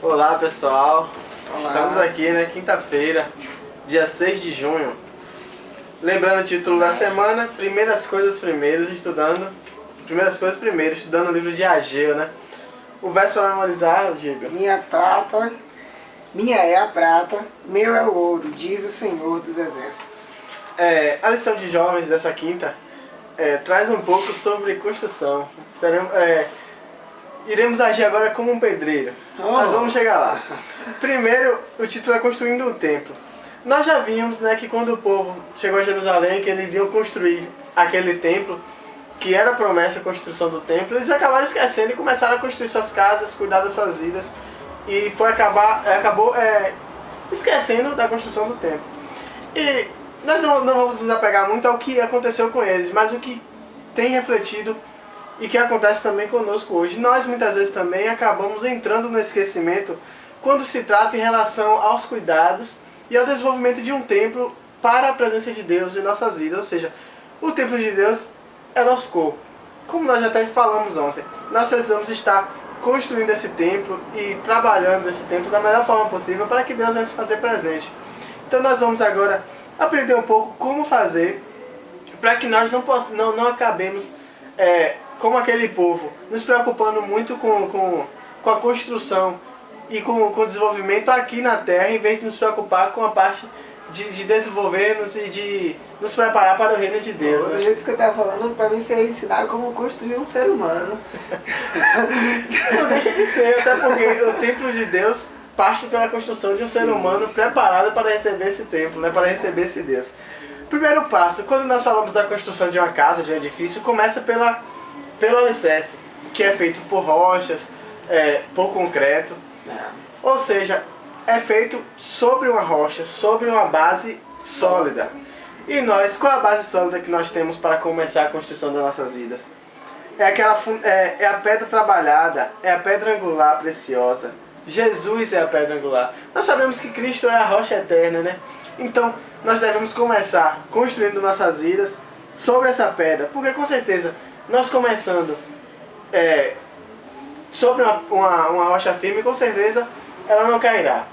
Olá pessoal, Olá. Estamos aqui na quinta-feira, dia 6 de junho. Lembrando o título da semana, Primeiras Coisas Primeiro, estudando o livro de Ageu, né? O verso para memorizar, Giga. Minha é a prata, meu é o ouro, diz o Senhor dos Exércitos. A lição de jovens dessa quinta traz um pouco sobre construção. Iremos agir agora como um pedreiro. Nós vamos chegar lá. Primeiro, o título é Construindo o Templo. Nós já vimos, né, que quando o povo chegou a Jerusalém, que eles iam construir aquele templo, que era a promessa, a construção do templo, eles acabaram esquecendo e começaram a construir suas casas, cuidar das suas vidas, e acabou esquecendo da construção do templo. E nós não vamos nos apegar muito ao que aconteceu com eles, mas o que tem refletido e que acontece também conosco hoje. Nós muitas vezes também acabamos entrando no esquecimento quando se trata em relação aos cuidados e ao desenvolvimento de um templo para a presença de Deus em nossas vidas. Ou seja, o templo de Deus é nosso corpo. Como nós já até falamos ontem, nós precisamos estar construindo esse templo e trabalhando esse templo da melhor forma possível para que Deus venha se fazer presente. Então nós vamos agora aprender um pouco como fazer para que nós não acabemos como aquele povo, nos preocupando muito com a construção e com o desenvolvimento aqui na terra, em vez de nos preocupar com a parte de desenvolver-nos e de nos preparar para o reino de Deus. Do jeito que eu estava falando, para mim você ia ensinar como construir um ser humano. Não deixa de ser, até porque o templo de Deus parte pela construção de um ser humano preparado para receber esse templo, né, para receber esse Deus. Primeiro passo, quando nós falamos da construção de uma casa, de um edifício, começa pelo alicerce, que é feito por rochas, por concreto. Ou seja, é feito sobre uma rocha, sobre uma base sólida. E nós, qual é a base sólida que nós temos para começar a construção das nossas vidas? É a pedra trabalhada, é a pedra angular preciosa. Jesus é a pedra angular. Nós sabemos que Cristo é a rocha eterna, né? Então, nós devemos começar construindo nossas vidas sobre essa pedra. Porque com certeza, nós começando sobre uma rocha firme, com certeza ela não cairá.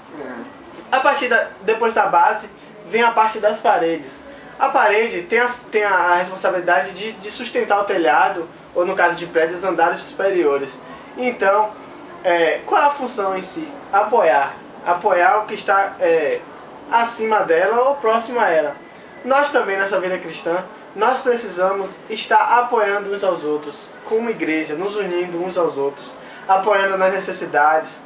Depois da base, vem a parte das paredes. A parede tem a responsabilidade de sustentar o telhado, ou no caso de prédios, os andares superiores. Então, qual é a função em si? Apoiar o que está acima dela ou próximo a ela. Nós também, nessa vida cristã, nós precisamos estar apoiando uns aos outros, como igreja, nos unindo uns aos outros, apoiando nas necessidades.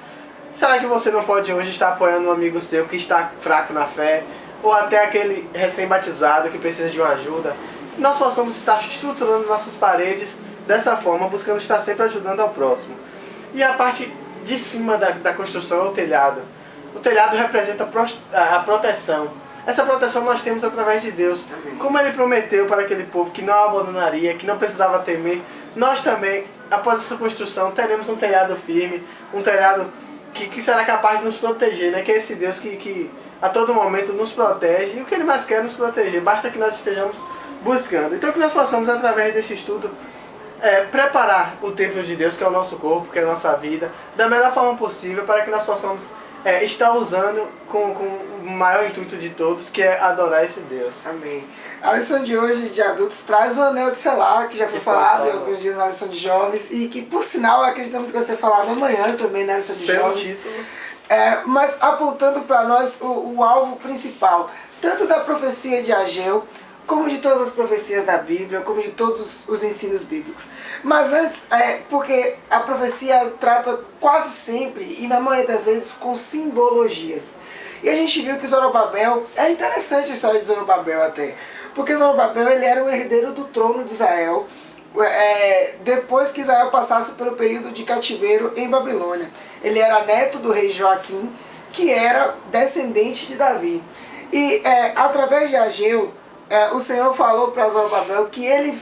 Será que você não pode hoje estar apoiando um amigo seu que está fraco na fé, ou até aquele recém-batizado que precisa de uma ajuda? Nós possamos estar estruturando nossas paredes dessa forma, buscando estar sempre ajudando ao próximo. E a parte de cima da construção é o telhado. O telhado representa a proteção. Essa proteção nós temos através de Deus. Como Ele prometeu para aquele povo que não abandonaria, que não precisava temer, nós também, após essa construção, teremos um telhado firme, um telhado que será capaz de nos proteger, né? Que é esse Deus que a todo momento nos protege, e o que Ele mais quer é nos proteger, basta que nós estejamos buscando. Então que nós possamos, através desse estudo, preparar o templo de Deus, que é o nosso corpo, que é a nossa vida, da melhor forma possível, para que nós possamos estar usando com o maior intuito de todos, que é adorar esse Deus. Amém. A lição de hoje de adultos traz o anel de selar, que já foi falado em alguns dias na lição de jovens, e que por sinal acreditamos que vai ser falado amanhã também na lição de jovens. Título. Mas apontando para nós o alvo principal, tanto da profecia de Ageu, como de todas as profecias da Bíblia, como de todos os ensinos bíblicos. Mas antes, porque a profecia trata quase sempre, e na maioria das vezes, com simbologias. E a gente viu que Zorobabel, é interessante a história de Zorobabel até, porque Zorobabel ele era o herdeiro do trono de Israel, depois que Israel passasse pelo período de cativeiro em Babilônia. Ele era neto do rei Joaquim, que era descendente de Davi. E através de Ageu, o Senhor falou para Zorobabel que ele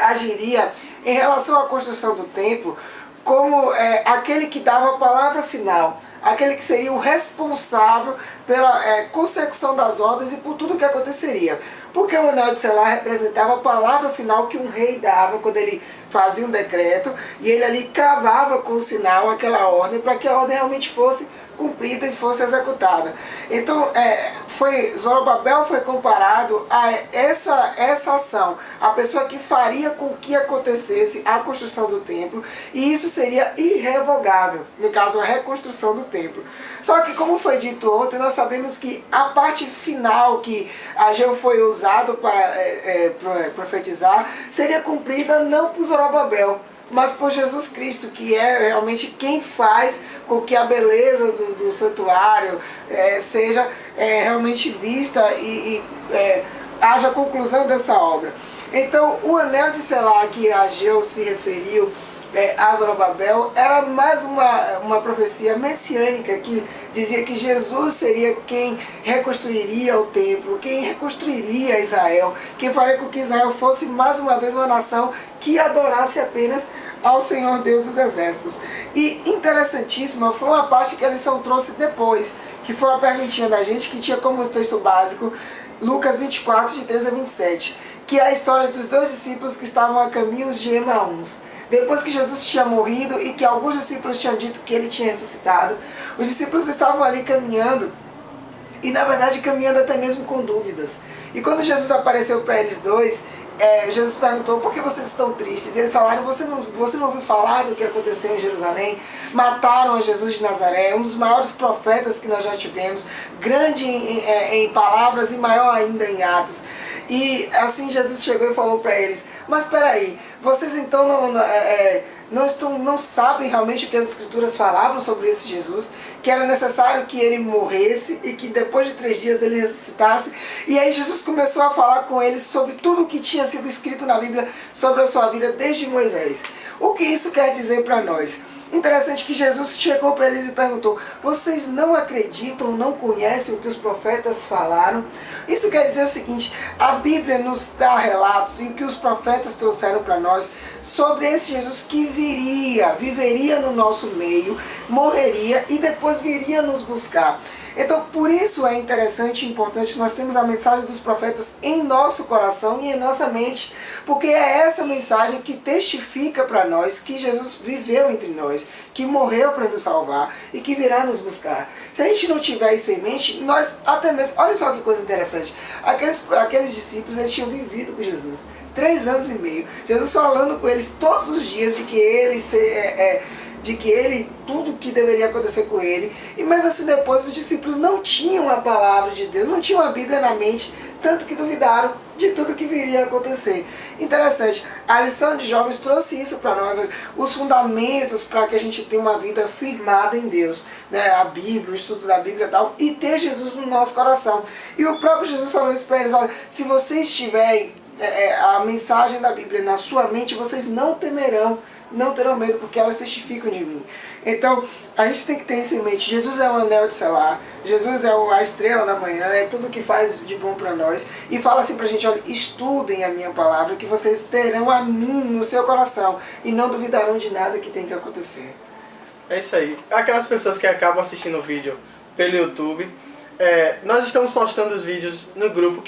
agiria em relação à construção do templo como aquele que dava a palavra final, aquele que seria o responsável pela consecução das ordens e por tudo que aconteceria. Porque o anel de selar representava a palavra final que um rei dava quando ele fazia um decreto, e ele ali cravava com o sinal aquela ordem para que a ordem realmente fosse cumprida e fosse executada. Então, Zorobabel foi comparado a essa ação, a pessoa que faria com que acontecesse a construção do templo, e isso seria irrevogável, no caso a reconstrução do templo. Só que, como foi dito ontem, nós sabemos que a parte final que Ageu foi usado para profetizar seria cumprida não por Zorobabel, mas por Jesus Cristo, que é realmente quem faz com que a beleza do santuário seja realmente vista e haja conclusão dessa obra. Então, o anel de selar que Ageu se referiu a Zorobabel era mais uma profecia messiânica que dizia que Jesus seria quem reconstruiria o templo, quem reconstruiria Israel, quem faria com que Israel fosse mais uma vez uma nação que adorasse apenas ao Senhor Deus dos Exércitos. E interessantíssima foi uma parte que a lição trouxe depois, que foi uma perguntinha da gente que tinha como texto básico Lucas 24, de 13 a 27, que é a história dos dois discípulos que estavam a caminhos de Emaús. Depois que Jesus tinha morrido e que alguns discípulos tinham dito que ele tinha ressuscitado, os discípulos estavam ali caminhando, e na verdade caminhando até mesmo com dúvidas. E quando Jesus apareceu para eles dois, Jesus perguntou: por que vocês estão tristes? E eles falaram: você não ouviu falar do que aconteceu em Jerusalém? Mataram a Jesus de Nazaré, um dos maiores profetas que nós já tivemos, grande em palavras e maior ainda em atos. E assim Jesus chegou e falou para eles: mas espera aí, vocês então não sabem realmente o que as Escrituras falavam sobre esse Jesus, que era necessário que ele morresse e que depois de 3 dias ele ressuscitasse. E aí Jesus começou a falar com eles sobre tudo o que tinha sido escrito na Bíblia sobre a sua vida desde Moisés. O que isso quer dizer para nós? Interessante que Jesus chegou para eles e perguntou: vocês não acreditam, não conhecem o que os profetas falaram? Isso quer dizer o seguinte: a Bíblia nos dá relatos e o que os profetas trouxeram para nós sobre esse Jesus que viveria no nosso meio, morreria e depois viria nos buscar. Então, por isso é interessante e importante nós termos a mensagem dos profetas em nosso coração e em nossa mente, porque é essa mensagem que testifica para nós que Jesus viveu entre nós, que morreu para nos salvar e que virá nos buscar. Se a gente não tiver isso em mente, nós até mesmo... Olha só que coisa interessante. Aqueles discípulos, eles tinham vivido com Jesus 3 anos e meio. Jesus falando com eles todos os dias de que ele, tudo que deveria acontecer com ele. E mesmo assim depois os discípulos não tinham a palavra de Deus, não tinham a Bíblia na mente, tanto que duvidaram de tudo que viria a acontecer. Interessante, a lição de Jovens trouxe isso para nós, os fundamentos para que a gente tenha uma vida firmada em Deus, né? A Bíblia, o estudo da Bíblia e tal, e ter Jesus no nosso coração. E o próprio Jesus falou isso para eles: olha, se vocês tiverem a mensagem da Bíblia na sua mente, vocês não temerão, não terão medo, porque elas testificam de mim. Então, a gente tem que ter isso em mente. Jesus é o anel de selar, Jesus é a estrela da manhã, é tudo que faz de bom para nós. E fala assim pra gente: olha, estudem a minha palavra, que vocês terão a mim no seu coração e não duvidarão de nada que tem que acontecer. É isso aí. Aquelas pessoas que acabam assistindo o vídeo pelo YouTube, nós estamos postando os vídeos no grupo.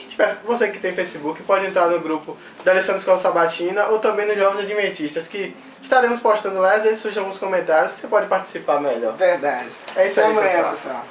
Você que tem Facebook pode entrar no grupo da Lição da Escola Sabatina ou também nos Jovens Adventistas, que estaremos postando lá. Às vezes surgem alguns comentários, você pode participar melhor. Verdade. É isso aí, até amanhã, pessoal. pessoal.